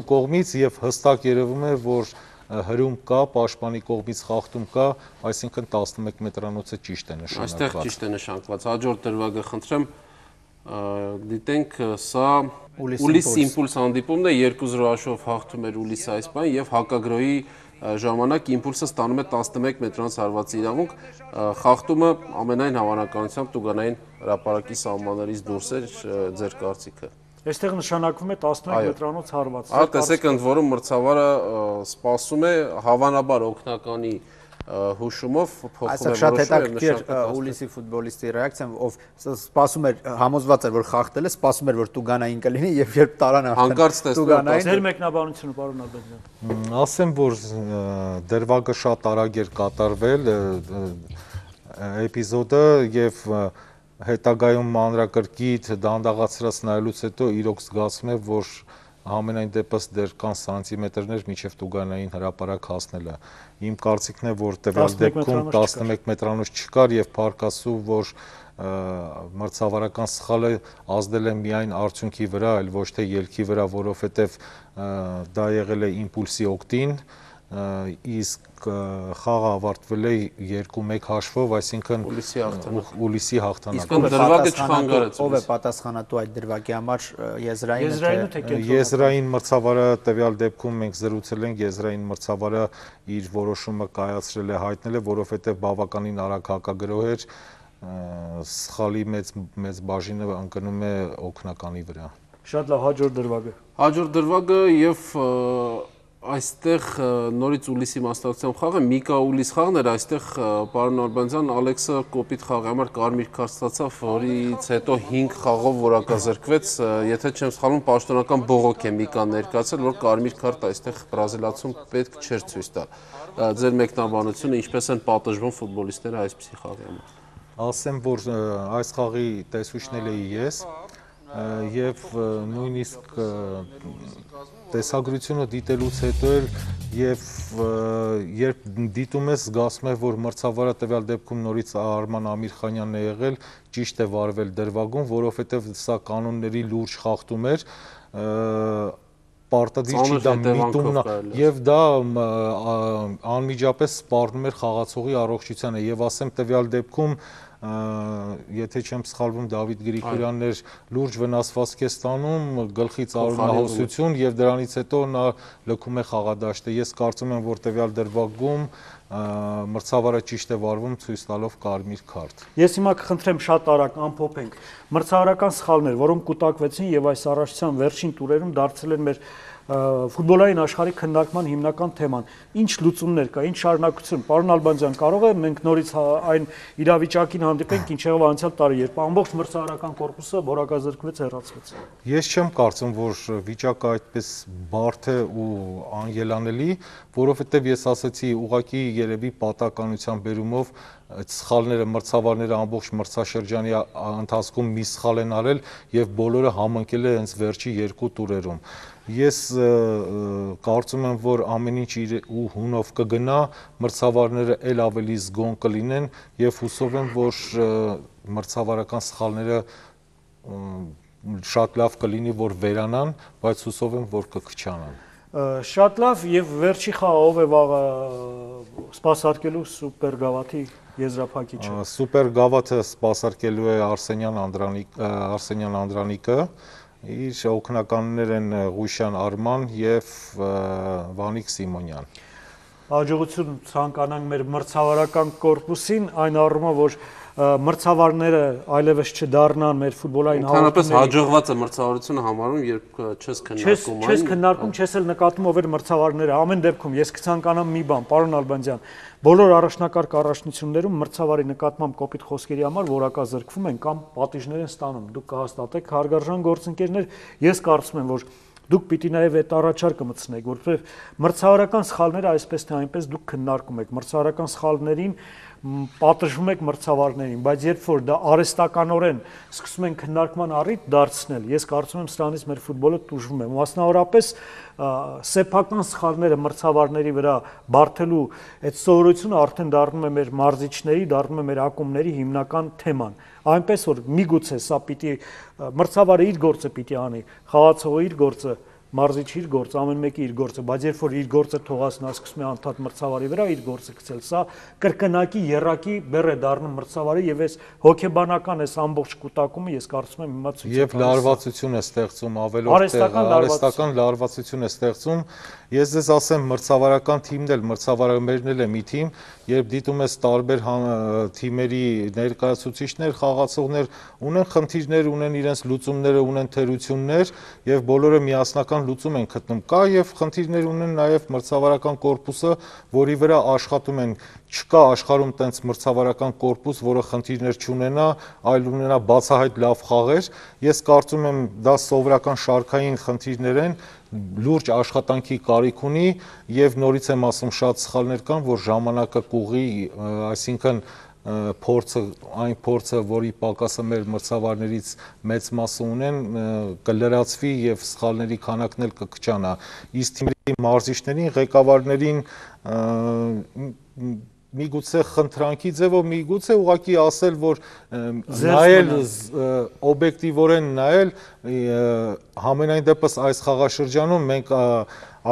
Կողմից եւ հստակ երևում է, որ հրում կա, պաշտպանի կողմից խախտում կա, այսինքն 11 մետրանոցը ճիշտ է նշանակված։ Այստեղ ճիշտ է նշանակված։ Հաջորդ դրվագը խնդրեմ դիտենք, սա Ուլիս իմպուլս հանդիպումն է, 2-0 հաշվով հաղթում էր Ուլիսը այս բան եւ հակագրոյի ժամանակ իմպուլսը ստանում է 11 մետրանոց հարվածի իրավունք, խախտումը ամենայն հավանականությամբ տուգանային հրապարակի սահմաններից դուրս էր, ձեր կարծիքը։ Այստեղ նշանակվում է 11 մետրանոց հարված։ Տեսեք, ընդ որում մրցավարը սպասում է հավանաբար օգնականի հուշումով փոխում է շատ հետաքրքիր Ուլիսի ֆուտբոլիստի ռեակցիան, ով սպասում էր, համոզված էր, որ խախտել է, սպասում էր, որ տուգանային կլինի եւ երբ տարան արդեն տուգանային։ Ձեր մեկնաբանությունը, պարոն Ալբերտյան։ Ասեմ, որ դրվագը շատ արագ էր կատարվել էպիզոդը եւ հետագայում մանրակրկիտ դանդաղացրած նայելուց հետո իրոք զգացում է, որ ամենայն դեպս դեռ կան սանտիմետրներ մինչև տուգանային հրապարակ հասնելը։ Իմ կարծիքն է, որ տվյալ դեպքում 11 մետրանոց չկար եւ փառք Աստծո, որ մրցավարական սխալը ազդել է միայն արդյունքի վրա, այլ ոչ թե ելքի վրա, որովհետեւ դա եղել է իմպուլսի օգտին, իսկ խաղը ավարտվել է 2-1 հաշվով, այսինքն Ուլիսի հաղթանակ։ Իսկ դրվագը չխանգարեց։ Ով է պատասխանատու այդ դրվագի համար, եզրայինը Եզրային մրցավարը տվյալ դեպքում մենք զրուցել ենք, եզրային մրցավարը իր որոշումը կայացրել է, հայտնել է, որովհետև բավականին արագ հակագրոհ էր, սխալի մեծ բաժինը ընկնում է օգնականի վրա։ Շատ լավ, հաջորդ դրվագը։ Հաջորդ դրվագը եւ այստեղ նորից Ուլիսի մասնակցությամբ խաղը Միկա Ուլիս խաղն էր, այստեղ պարոն Նորբանդյան Ալեքսը կոպիտ խաղի համար կարմիր քարտ ստացավ, որից հետո 5 խաղով որակազրկվեց, եթե չեմ սխալվում, պաշտոնական բողոք է Միկան ներկայացել, որ կարմիր քարտ այստեղ բրազիլացում պետք չէր ցույց տալ։ Ձեր մեկնաբանությունը ինչպես են պատժվում ֆուտբոլիստները այսպիսի խաղի համար։ Ասեմ, որ այս խաղի տեսուչն էի ես եւ նույնիսկ տեսագրությունը դիտելուց հետո եւ երբ դիտում ես զգացում ես, որ մրցավարը տվյալ դեպքում նորից Արման Ամիրխանյանն է եղել, ճիշտ է վարվել դրվագում, որովհետեւ սա կանոնների լուրջ խախտում էր, պարտադիր չի դա միտումն եւ դա անմիջապես սպառնում էր խաղացողի առողջությանը եւ ասեմ տվյալ դեպքում եթե չեմ սխալվում Դավիթ Գրիգորյանն էր լուրջ վնասվածք է ստանում, գլխից արյունահոսություն եւ դրանից հետո նա լքում է խաղադաշտը։ Ես կարծում եմ, որ տվյալ դրվագում մրցավարը ճիշտ է վարվում ցույց տալով կարմիր քարտ։ Ես հիմա կխնդրեմ շատ արագ ամփոփենք մրցավարական սխալներ, որոնք կուտակվեցին եւ այս առողջության վերջին տուրերում դարձել են մեր ֆուտբոլային աշխարհի քննարկման հիմնական թեման։ Ինչ լուծումներ կա, ինչ շարունակություն։ Պարոն Ալբանդյան, կարող է մենք նորից այն իրավիճակին հանդիպենք, ինչ եղավ անցյալ տարի, երբ ամբողջ մրցավարական կորպուսը որակազրկվեց, հեռացվեց։ Ես չեմ կարծում, որ վիճակը այդպես բարդ է ու անելանելի, որովհետև ես ասացի, ուղղակի երևի պատահականության բերումով այդ սխալները, մրցավարները ամբողջ մրցաշրջանի ընթացքում մի սխալ են արել եւ բոլորը համընկել է հենց վերջի 2 տուրերում։ Ես կարծում եմ, որ ամեն ինչ իր ու հունով կգնա, մրցավարները ել ավելի զգոն կլինեն եւ հուսով եմ, որ մրցավարական սխալները շատ լավ կլինի, որ վերանան, բայց հուսով եմ, որ կքչանան։ Շատ լավ եւ վերջի խաղը ով է վաղը սպասարկելու Սուպեր Գավաթի եզրափակիչը։ Սուպեր Գավաթը սպասարկելու է Արսենյան Անդրանիկը, իր օգնականներ են Ղուշյան Արման եւ Վանիկ Սիմոնյան։ Հաջողություն ցանկանանք մեր մրցավարական կորպուսին, այն առումով, որ մրցավարները այլևս չդառնան մեր ֆուտբոլային հաղորդումների։ Ընդհանրապես հաջողված է մրցավարությունը համարում, երբ չես քննարկում այն։ Չես քննարկում, չես էլ նկատում ով էր մրցավարները։ Ամեն դեպքում ես կցանկանամ մի բան, պարոն Ալբանդյան, բոլոր առաջնակարգ առաջնություններում մրցավարի նկատմամբ կոպիտ խոսքերի համար որակազրկվում են կամ պատիժներ են ստանում։ Դուք կհաստատեք, հարգարժան գործընկերներ, ես կարծում եմ, որ դուք պիտի նաև այդ առաջարկը մտցնեք, որովհետև մրցավարական սխալները այսպես թե այնպես դուք քննարկում եք, մրցավարական սխալներին պատժվում եք մրցավարներին, բայց երբ որ դա արհեստականորեն սկսում են քննարկման առիթ դարձնել, ես կարծում եմ սրանից մեր ֆուտբոլը տուժվում է, մասնավորապես սեփական սխալները մրցավարների վրա բարթելու այդ սովորությունը արդեն դառնում է մեր մարզիչների, դառնում է մեր ակումբների հիմնական թեման, այնպես որ միգուցե սա պիտի մրցավարը իր գործը պիտի անի, խաղացողը իր գործը մարզիչը իր գործը, ամեն մեկը իր գործը, բայց երբ որ իր գործը թողած նա սկսում է անդադ մրցավարի վրա իր գործը գցել, սա կրկնակի երակի բեռ է դառնում մրցավարի եւ այս հոգեբանական այս ամբողջ կուտակումը ես կարծում եմ հիմա ցույց է եւ լարվածություն է ստեղծում ավելորդ արհեստական լարվածություն է ստեղծում։ Ես ձեզ ասեմ, մրցավարական թիմն էլ, մրցավարամերն էլ է մի թիմ, երբ դիտում ես տարբեր թիմերի ներկայացուցիչներ, խաղացողներ ունեն խնդիրներ, ունեն իրենց լուծումները, ունեն թերություններ եւ բոլորը միասնական լուծում են գտնում։ Կա եւ խնդիրներ ունեն նաեւ մրցավարական կորպուսը, որի վրա աշխատում են։ Չկա աշխարհում տենց մրցավարական կորպուս, որը խնդիրներ չունենա, այլ ունենա բացահայտ լավ խաղեր։ Ես կարծում եմ, դա սովորական շարքային խնդիրներ են, լուրջ աշխատանքի կարիք ունի եւ նորից եմ ասում, շատ սխալներ կան, որ ժամանակը կուղի, այսինքն այն փորձը, որի պակասը մեր մրցավարներից մեծ մասը ունեն, կլրացվի եւ սխալների քանակն էլ կքչանա։ Իսկ թիմերի մարզիչներին, ղեկավարներին միգուցե խնդրանքի ձևով, միգուցե ուղղակի ասել, որ նայել օբյեկտիվորեն նայել, համենայն դեպս այս խաղաշրջանում մենք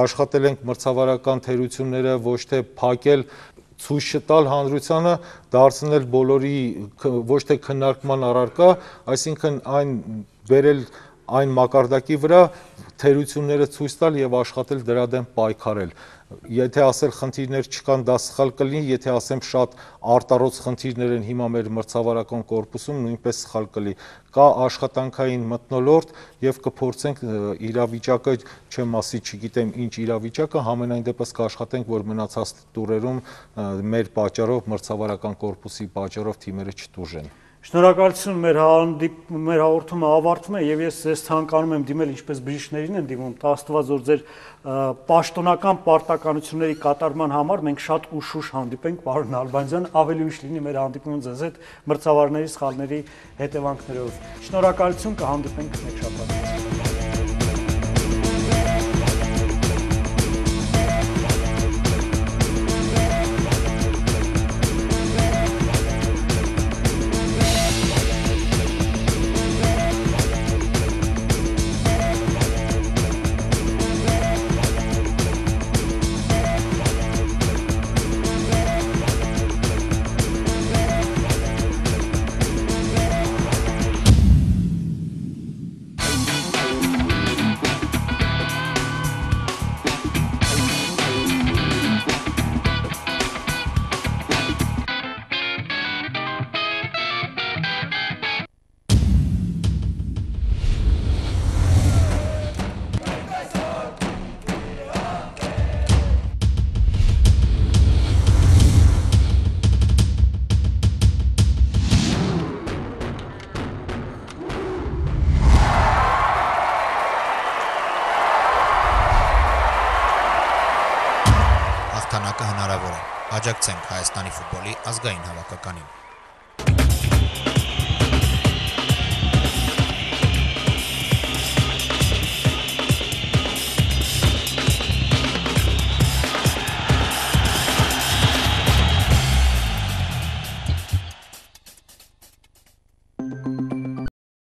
աշխատել ենք մրցավարական թերությունները ոչ թե փակել, ցույց չտալ հանրությանը, դարձնել բոլորի ոչ թե քննարկման առարկա, այսինքն այն բերել այն մակարդակի վրա թերությունները ցույց տալ եւ աշխատել դրա դեմ պայքարել։ Եթե ասել խնդիրներ չկան, դա սխալ կլինի, եթե ասեմ շատ արտառոց խնդիրներ են հիմա մեր մրցավարական կորպուսում, նույնպես սխալ կլինի։ Կա աշխատանքային մթնոլորտ եւ կփորձենք իրավիճակը, չեմ ասի, չգիտեմ ինչ իրավիճակը, համենայն դեպս կաշխատենք, որ մնացած տուրերում մեր պատճառով, մրցավարական կորպուսի պատճառով թիմերը չտուժեն։ Շնորհակալություն, մեր հաղորդումը ավարտվում է եւ ես ձեզ ցանկանում եմ դիմել, ինչպես բժիշկներին են դիմում, Աստված որ ձեր պաշտոնական պարտականությունների կատարման համար մենք շատ ուշ հանդիպենք, պարոն Նալբանդյան, ավելի ուշ լինի մեր հանդիպումը ձեզ հետ մրցավարների սխալների հետևանքներով։ Շնորհակալություն, կհանդիպենք մեկ շաբաթ։ Հաղթանակը հնարավոր է։ Աջակցենք Հայաստանի ֆուտբոլի ազգային հավաքականին։